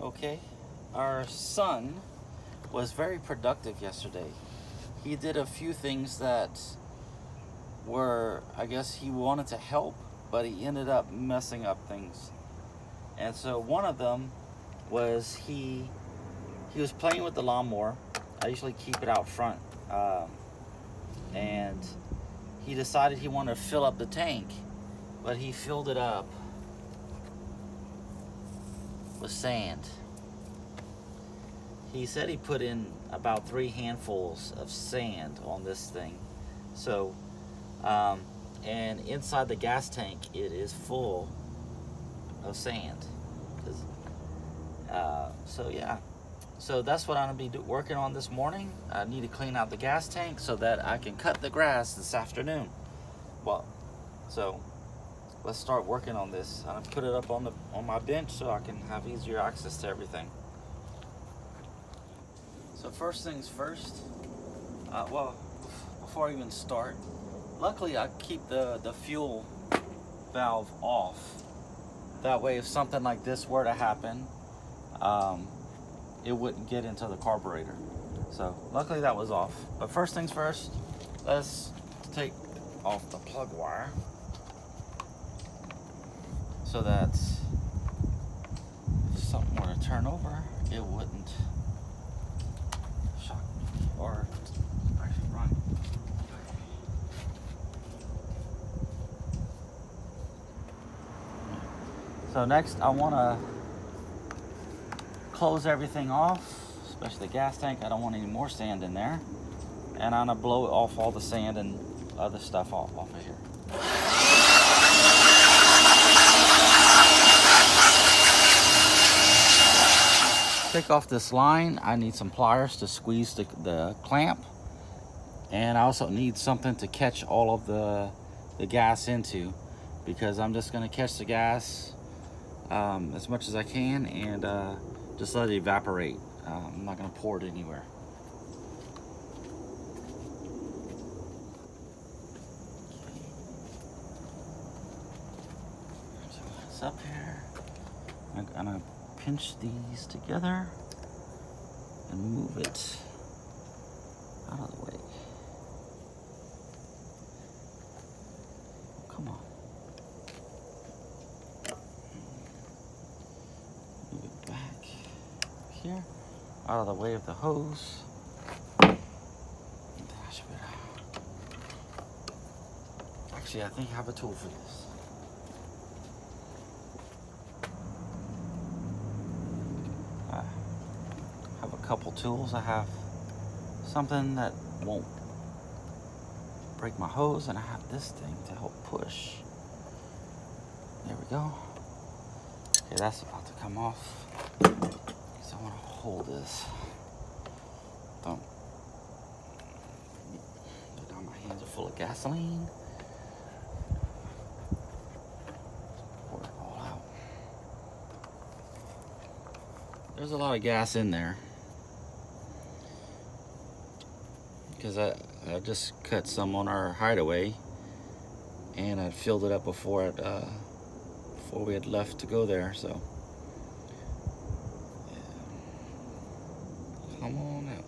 Okay, our son was very productive yesterday. He did a few things that were, I guess he wanted to help, but he ended up messing up things. And so one of them was he was playing with the lawnmower. I usually keep it out front. And he decided he wanted to fill up the tank, but he filled it up with sand. He said he put in about 3 handfuls of sand on this thing. So, and inside the gas tank, it is full of sand. So yeah, so that's what I'm gonna be working on this morning. I need to clean out the gas tank so that I can cut the grass this afternoon. Well, so let's start working on this. I'm gonna put it up on my bench so I can have easier access to everything. So first things first, well, before I even start, luckily I keep the fuel valve off. That way if something like this were to happen, it wouldn't get into the carburetor. So luckily that was off. But first things first, let's take off the plug wire so that if something were to turn over, it wouldn't shock me or actually run. So next I want to close everything off, especially the gas tank. I don't want any more sand in there. And I'm going to blow off all the sand and other stuff off of here. Take off this line. I need some pliers to squeeze the clamp. And I also need something to catch all of the gas into, because I'm just going to catch the gas as much as I can and just let it evaporate. I'm not going to pour it anywhere. So it's up here. I'm going to pinch these together and move it out of the way. Come on. Move it back here, out of the way of the hose. Actually, I think I have a tool for this. I have a couple tools. I have something that won't break my hose, and I have this thing to help push. There we go. Okay, that's about to come off. So I want to hold this. Don't. Now my hands are full of gasoline. Pour it all out. There's a lot of gas in there, because I just cut some on our hideaway, and I filled it up before we had left to go there. So yeah. Come on out.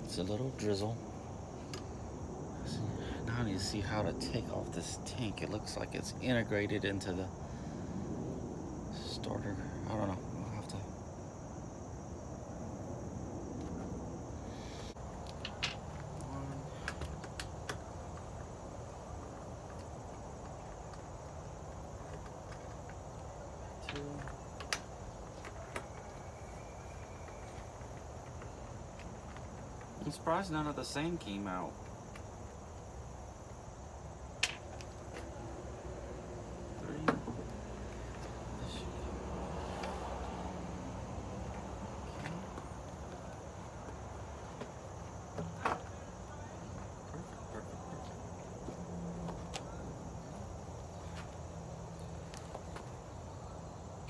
It's a little drizzle. Now I need to see how to take off this tank. It looks like it's integrated into the starter. I don't know. I'll have to. I'm surprised none of the sand came out.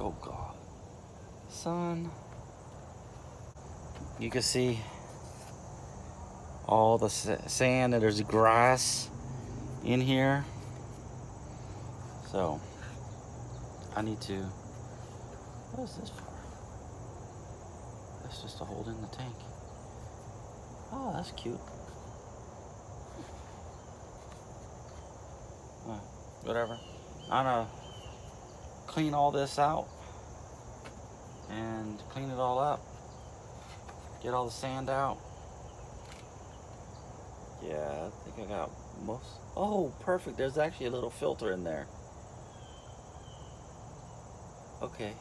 Oh God, son. You can see all the sand, and there's grass in here. So I need to, what is this for? That's just to hold in the tank. Oh, that's cute. Whatever. I'm gonna clean all this out and clean it all up. Get all the sand out. Yeah, I think I got most. Oh, perfect. There's actually a little filter in there. Okay.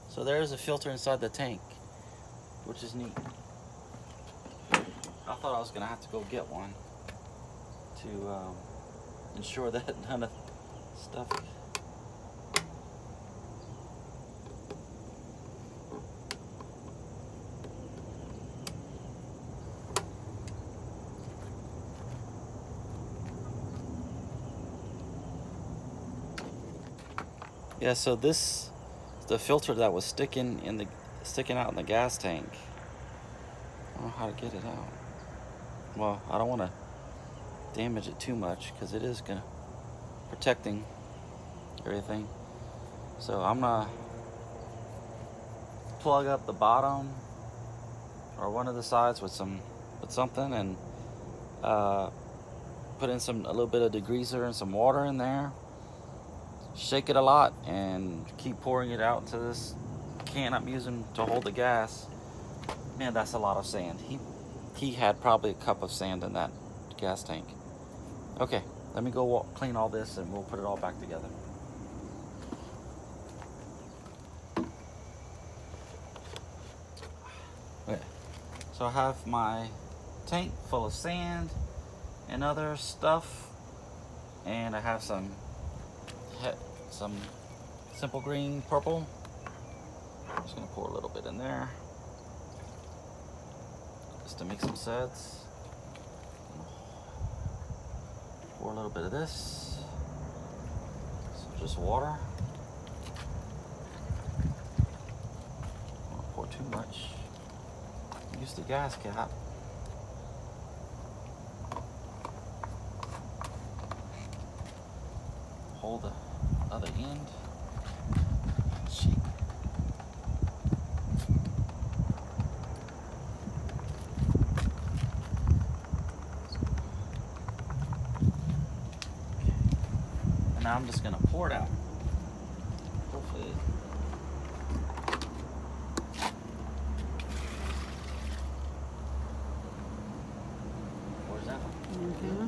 So there's a filter inside the tank, which is neat. I thought I was gonna have to go get one to ensure that none of stuff. Yeah, so this is the filter that was sticking out in the gas tank. I don't know how to get it out. Well, I don't want to damage it too much because it is protecting everything. So I'm gonna plug up the bottom or one of the sides with something and put in a little bit of degreaser and some water in there. Shake it a lot and keep pouring it out into this can I'm using to hold the gas. Man, that's a lot of sand. He had probably a cup of sand in that gas tank. Okay, let me go clean all this and we'll put it all back together. Okay, so I have my tank full of sand and other stuff, and I have some simple green purple. I'm just gonna pour a little bit in there just to make some suds. Pour a little bit of this, so just water. Don't pour too much. Use the gas cap. Hold the other end. Cheap. And now I'm just gonna pour it out. Hopefully. Where's that one? Mm-hmm.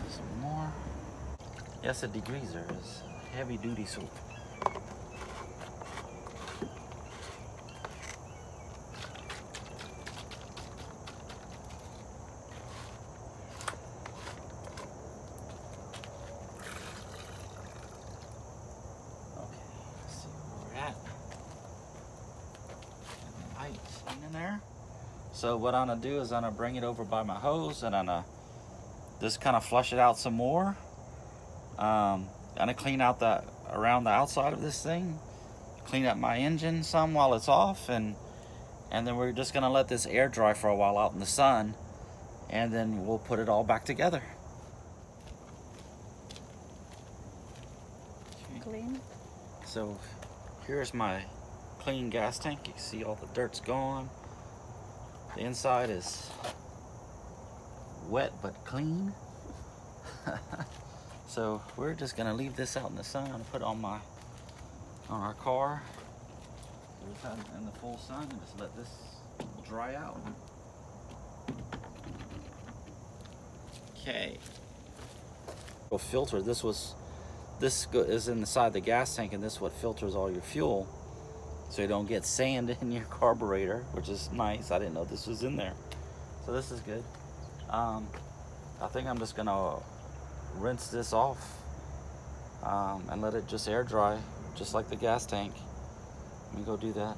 Some more. Yes, a degreaser is heavy duty soap. In there. So what I'm gonna do is I'm gonna bring it over by my hose and I'm gonna just kind of flush it out some more. I'm gonna clean out around the outside of this thing, clean up my engine some while it's off, and then we're just gonna let this air dry for a while out in the sun, and then we'll put it all back together. Clean. So here's my clean gas tank. You can see all the dirt's gone. The inside is wet but clean. So we're just gonna leave this out in the sun and put it on our car. Leave it in the full sun and just let this dry out. Okay. Filter. This is inside the gas tank, and this is what filters all your fuel, so you don't get sand in your carburetor, which is nice. I didn't know this was in there, so this is good. I think I'm just gonna rinse this off and let it just air dry, just like the gas tank. Let me go do that.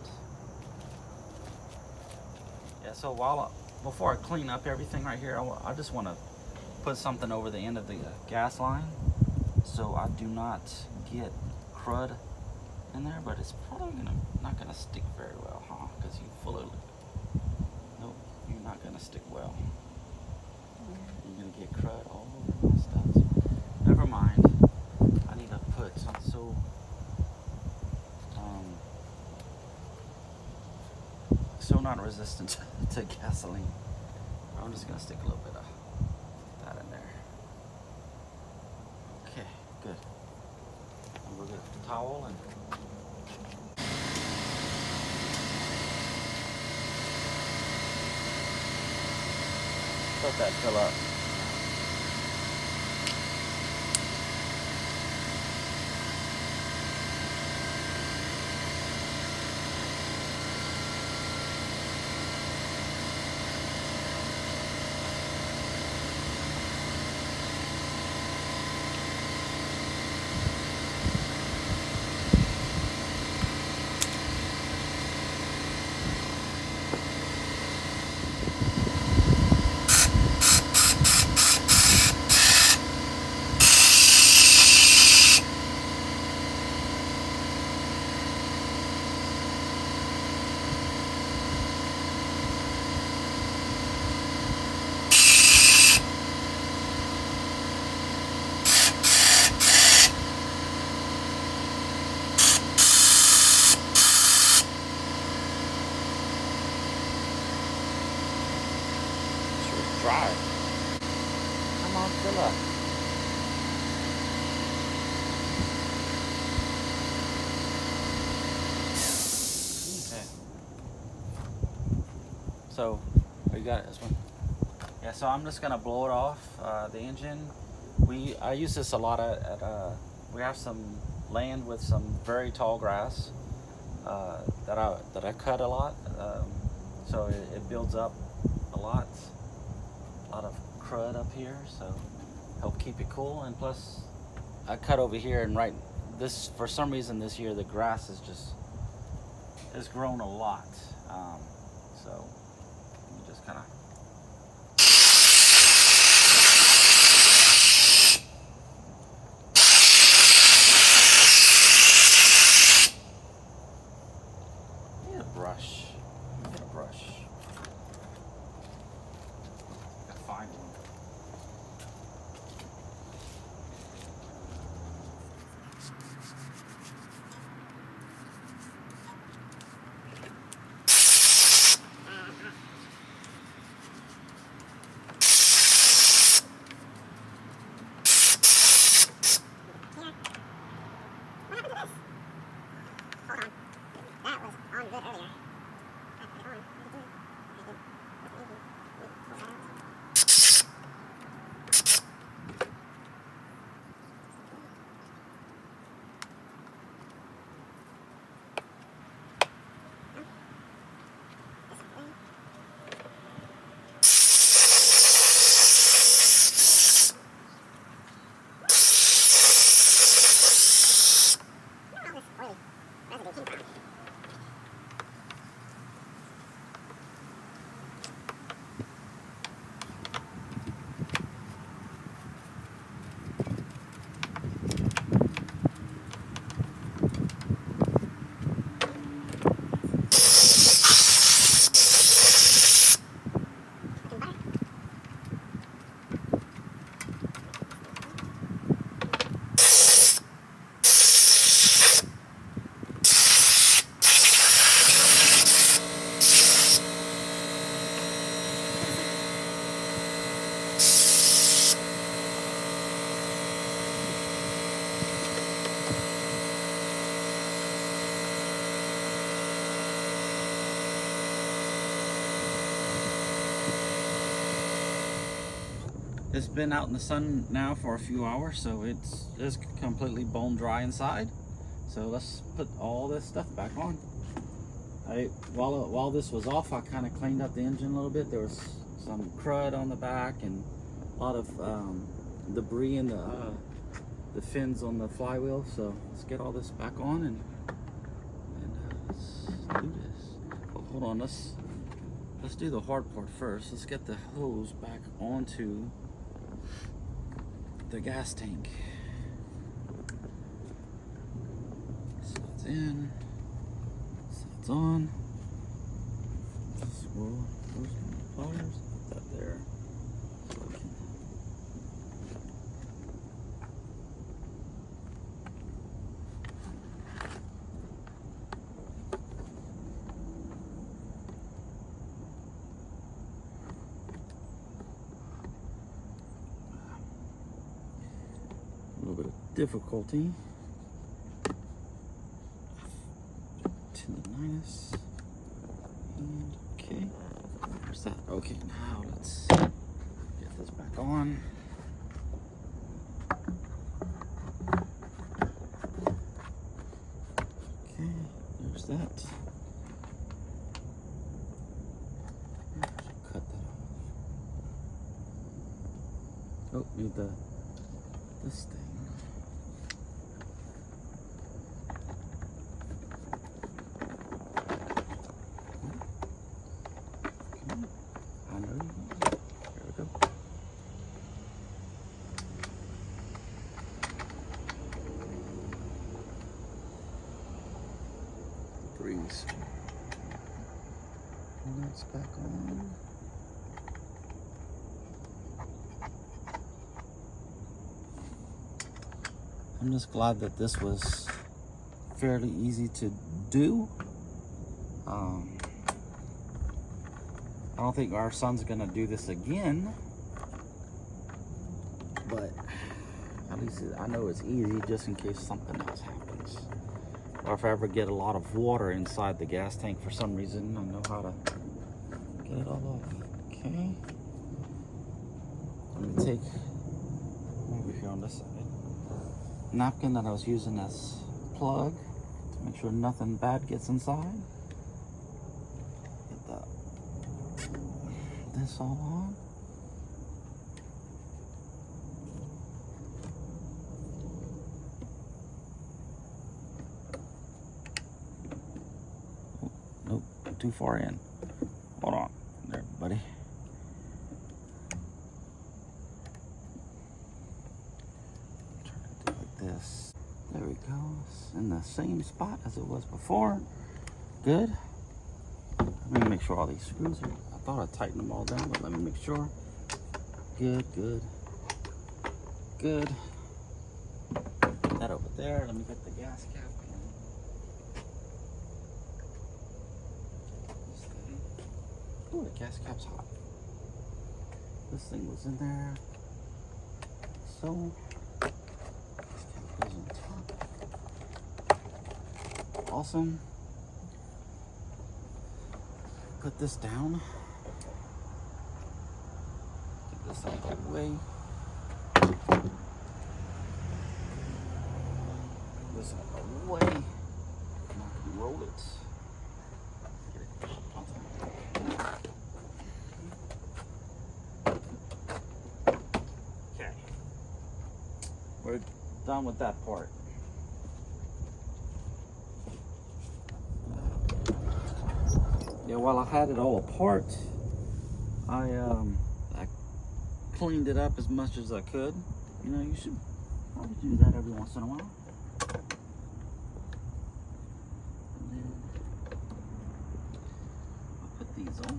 Yeah. So before I clean up everything right here, I just want to put something over the end of the gas line, so I do not get crud in there, but it's probably not gonna stick very well, huh? Because nope, you're not gonna stick well. You're gonna get crud all over my stuff. Never mind. I need to put some. So so not resistant to gasoline. I'm just gonna stick a little bit of that in there. Okay, good. And we'll get the towel and let that fill up. Dry. Come on, fill up. Okay. So, you got this one. Yeah. So I'm just gonna blow it off the engine. I use this a lot at we have some land with some very tall grass that I cut a lot. So it builds up a lot. A lot of crud up here, so help keep it cool. And plus I cut over here, and right this for some reason this year the grass has grown a lot, so you just kind of get a brush. Find one. It's been out in the sun now for a few hours, so it's completely bone dry inside. So let's put all this stuff back on. While this was off, I kind of cleaned up the engine a little bit. There was some crud on the back and a lot of debris in the fins on the flywheel. So let's get all this back on and let's do this. Oh, hold on, let's do the hard part first. Let's get the hose back onto the gas tank. Slides in, slides on. Scroll those pliers, put that there. So we can difficulty. To the minus. And okay. Where's that? Okay, now let's get this back on. Okay, there's that. Cut that off. Oh, need this thing. Brings that's back on. I'm just glad that this was fairly easy to do. I don't think our son's gonna do this again, but at least I know it's easy just in case something else happens. Or if I ever get a lot of water inside the gas tank for some reason, I know how to get it all off. Okay. Let me take over here on this side. Napkin that I was using as plug to make sure nothing bad gets inside. Get this all on. Nope, too far in. Hold on there, buddy. Try to do like this. There we go. It's in the same spot as it was before. Good. Let me make sure all these screws are. I thought I tightened them all down, but let me make sure. Good, good, good. Put that over there. Let me get the gas cap. Oh, the gas cap's hot. This thing was in there. So, gas cap goes on top. Awesome. Put this down. Get this out of the way. Get this out of the way. Now I can roll it. Okay. We're done with that part. Yeah, while I had it all apart, I cleaned it up as much as I could. You know, you should probably do that every once in a while. And then I'll put these on.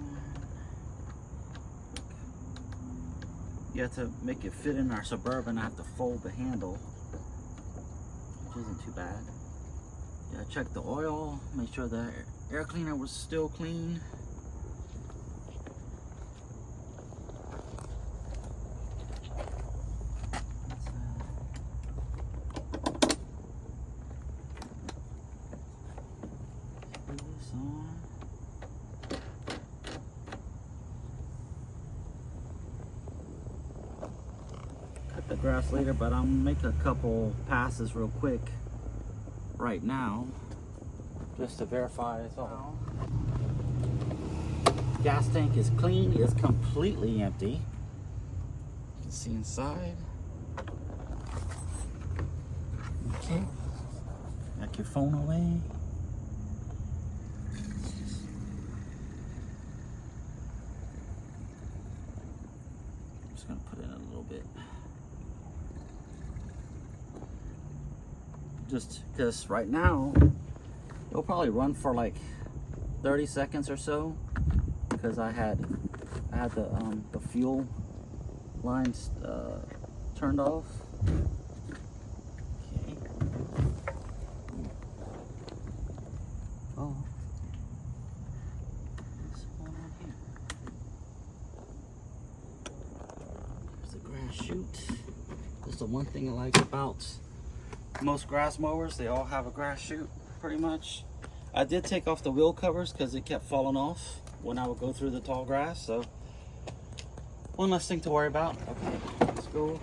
You have to make it fit in our Suburban. I have to fold the handle, which isn't too bad. Yeah, check the oil, make sure the air cleaner was still clean. Put this on. Cut the grass later, but I'll make a couple passes real quick right now, just to verify it's all. Gas tank is clean, it's completely empty. You can see inside. Okay, got your phone away. I'm just gonna put in a little bit. Just because right now it'll probably run for like 30 seconds or so, because I had the fuel lines turned off. Okay. Oh, what's going on here? There's the grass chute. That's the one thing I like about most grass mowers, they all have a grass chute pretty much. I did take off the wheel covers because it kept falling off when I would go through the tall grass, so one less thing to worry about. Okay, let's go.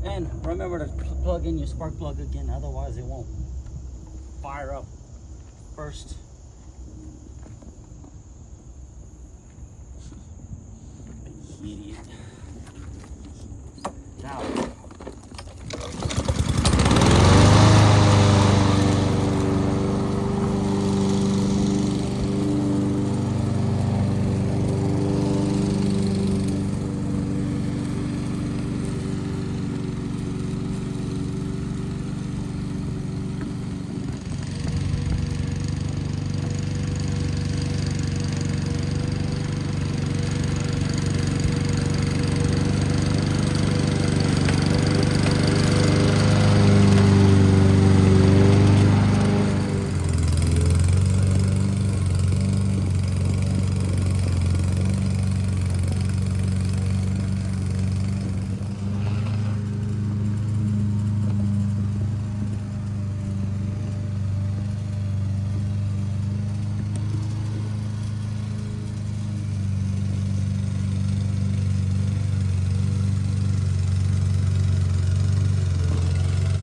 And remember to plug in your spark plug again, otherwise it won't fire up first. Idiot. Now